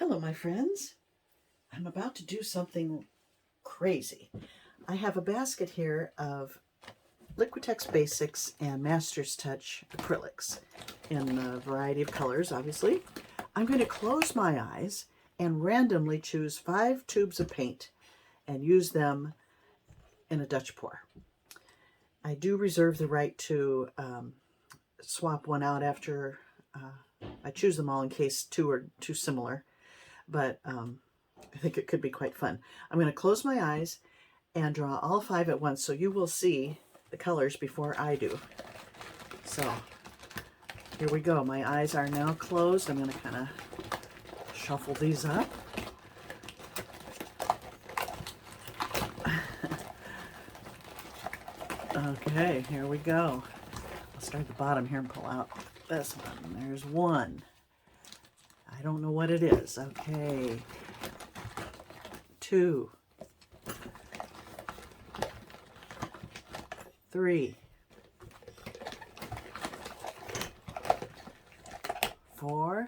Hello, my friends. I'm about to do something crazy. I have a basket here of Liquitex Basics and Master's Touch acrylics in a variety of colors, obviously. I'm going to close my eyes and randomly choose 5 tubes of paint and use them in a Dutch pour. I do reserve the right to swap one out after I choose them all in case 2 are too similar. But I think it could be quite fun. I'm going to close my eyes and draw all 5 at once so you will see the colors before I do. So here we go. My eyes are now closed. I'm going to kind of shuffle these up. Okay, here we go. I'll start at the bottom here and pull out this one. There's one. I don't know what it is. Okay. 2. 3. 4.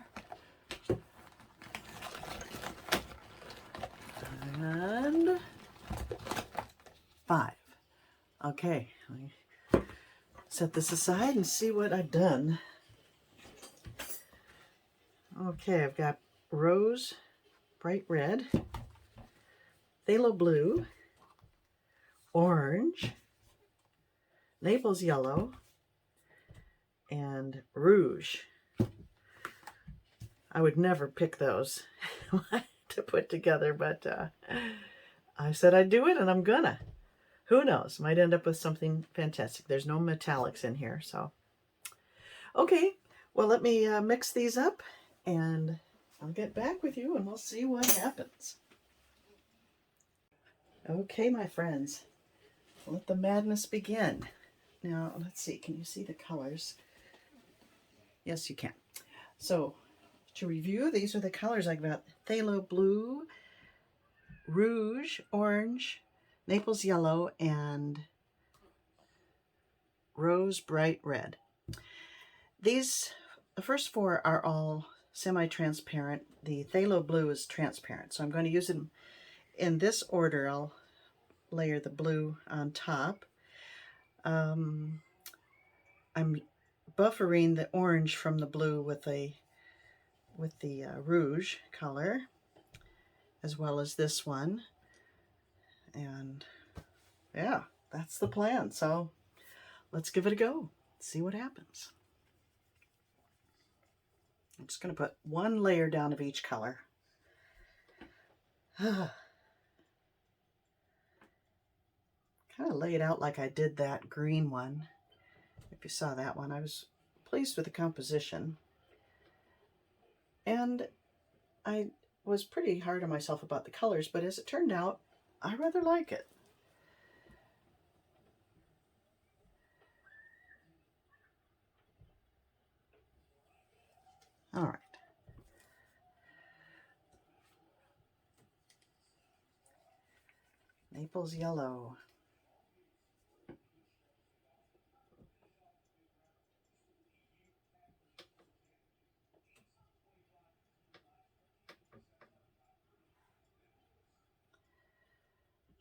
And 5. Okay. Let me set this aside and see what I've done. Okay, I've got Rose, bright red, Phthalo Blue, Orange, Naples yellow, and Rouge. I would never pick those to put together, but I said I'd do it, and I'm gonna. Who knows? Might end up with something fantastic. There's no metallics in here, so. Okay, well, let me mix these up, and I'll get back with you, and we'll see what happens. Okay, my friends, let the madness begin. Now, let's see. Can you see the colors? Yes, you can. So, to review, these are the colors I got: Phthalo Blue, Rouge, Orange, Naples Yellow, and Rose Bright Red. These, the first 4 are all semi-transparent. The Phthalo Blue is transparent, so I'm going to use them in this order. I'll layer the blue on top. I'm buffering the orange from the blue with the Rouge color, as well as this one. And yeah, that's the plan. So let's give it a go. See what happens. I'm just going to put 1 layer down of each color. Kind of lay it out like I did that green one. If you saw that one, I was pleased with the composition. And I was pretty hard on myself about the colors, but as it turned out, I rather like it. All right. Naples yellow. I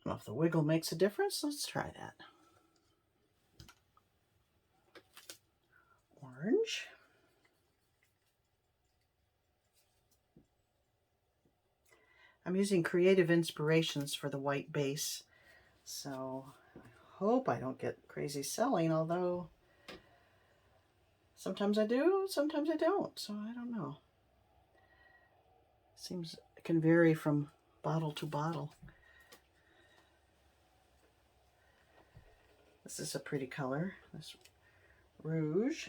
don't know if the wiggle makes a difference. Let's try that. Orange. I'm using Creative Inspirations for the white base, so I hope I don't get crazy selling, although sometimes I do, sometimes I don't, so I don't know. Seems it can vary from bottle to bottle. This is a pretty color, this Rouge.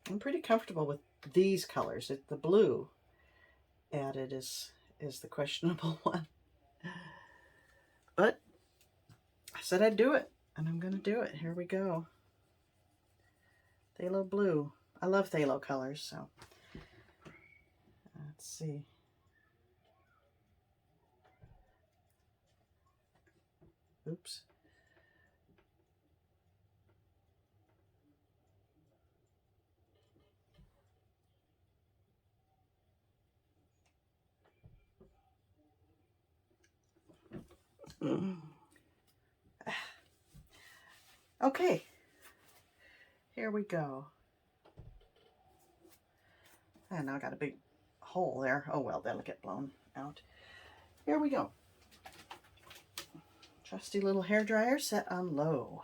I'm pretty comfortable with these colors. The blue added is the questionable one. But I said I'd do it, and I'm going to do it. Here we go. Phthalo Blue. I love phthalo colors, so let's see. Oops. Okay, here we go. And now I got a big hole there. Oh well, that'll get blown out. Here we go. Trusty little hairdryer set on low.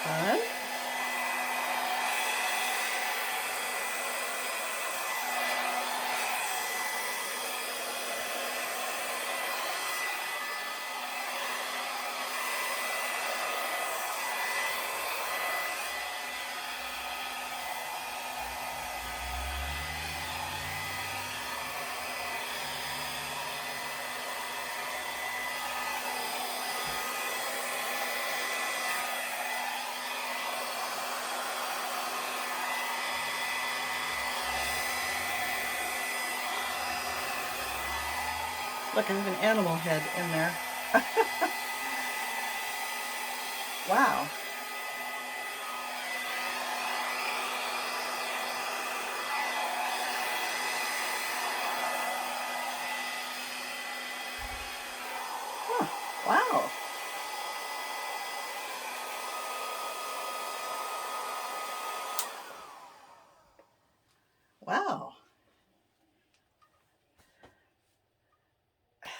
Fun. Look, I have an animal head in there. Wow. Huh. Wow. Wow.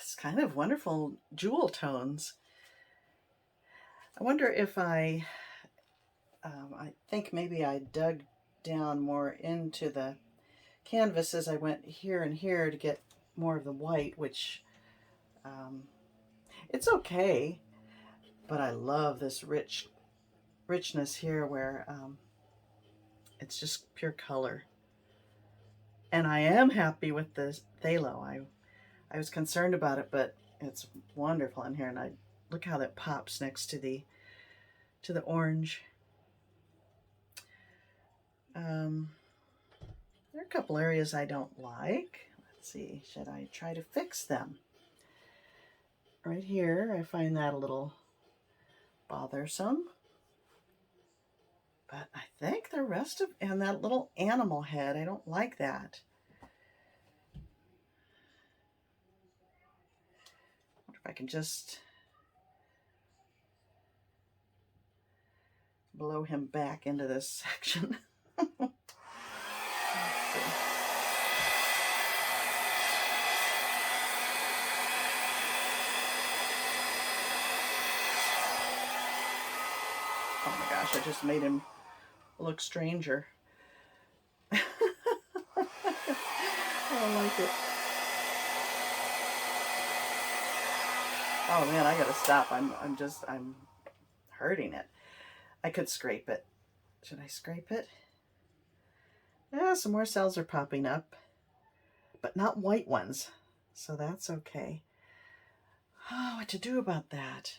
It's kind of wonderful jewel tones. I wonder if I think maybe I dug down more into the canvas as I went here and here to get more of the white, which it's okay, but I love this richness here where it's just pure color. And I am happy with the phthalo. I was concerned about it, but it's wonderful in here, and I look how that pops next to the orange. There are a couple areas I don't like. Let's see, should I try to fix them? Right here, I find that a little bothersome. But I think the rest of, and that little animal head, I don't like that. I wonder if I can just blow him back into this section. Oh my gosh, I just made him look stranger. I don't like it. Oh man, I gotta stop. I'm hurting it. I could scrape it. Should I scrape it? Yeah, some more cells are popping up, but not white ones, so that's okay. Oh, what to do about that?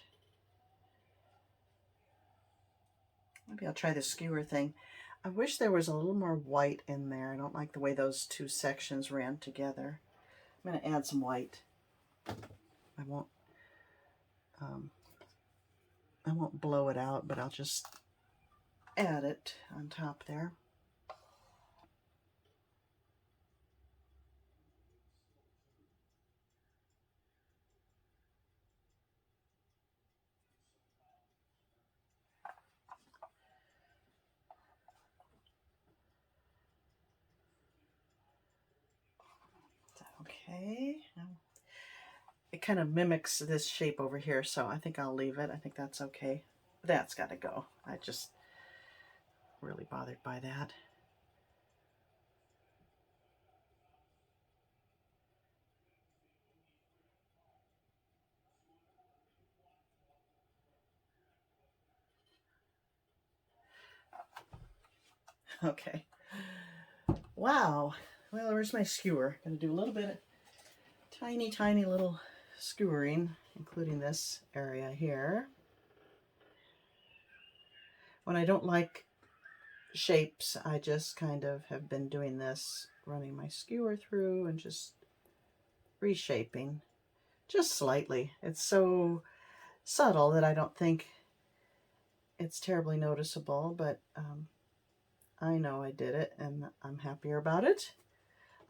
Maybe I'll try the skewer thing. I wish there was a little more white in there. I don't like the way those two sections ran together. I'm going to add some white. I won't blow it out, but I'll just add it on top there. Okay. It kind of mimics this shape over here, so I think I'll leave it. I think that's okay. That's got to go. I just really bothered by that. Okay. Wow. Well, where's my skewer? I'm going to do a little bit of tiny, tiny little skewering, including this area here. When I don't like shapes, I just kind of have been doing this, running my skewer through and just reshaping just slightly. It's so subtle that I don't think it's terribly noticeable, but I know I did it and I'm happier about it.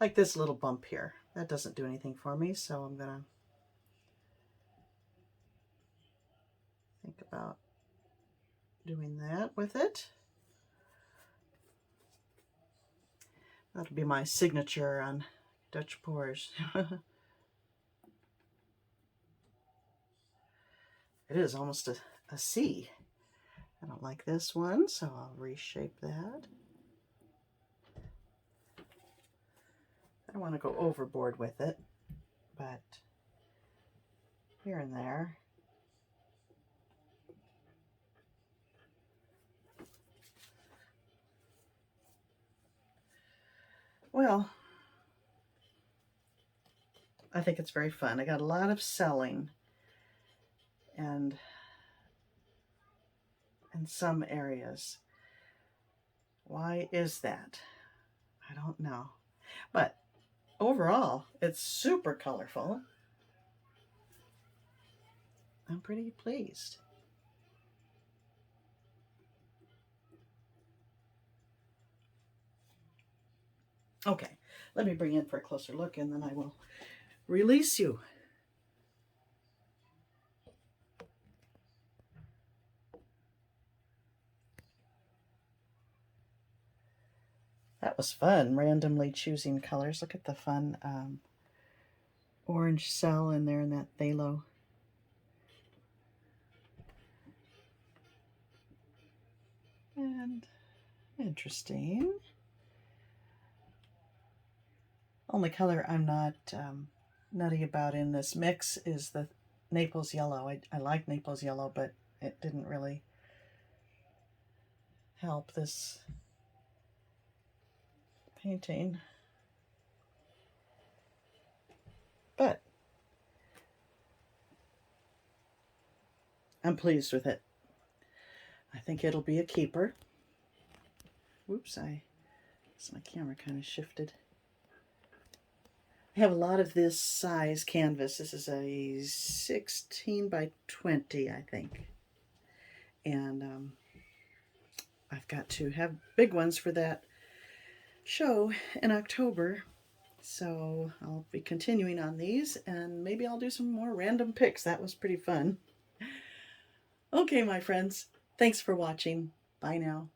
Like this little bump here, that doesn't do anything for me, so I'm gonna think about doing that with it. That'll be my signature on Dutch pours. It is almost a C. I don't like this one, so I'll reshape that. I don't want to go overboard with it, but here and there. Well, I think it's very fun. I got a lot of selling and in some areas. Why is that? I don't know. But overall, it's super colorful. I'm pretty pleased. Okay, let me bring in for a closer look and then I will release you. That was fun, randomly choosing colors. Look at the fun orange cell in there in that phthalo. And interesting. Only color I'm not nutty about in this mix is the Naples yellow. I like Naples yellow, but it didn't really help this painting. But I'm pleased with it. I think it'll be a keeper. Whoops, my camera kind of shifted. I have a lot of this size canvas. This is a 16 by 20, I think. And I've got to have big ones for that show in October. So I'll be continuing on these and maybe I'll do some more random picks. That was pretty fun. Okay, my friends. Thanks for watching. Bye now.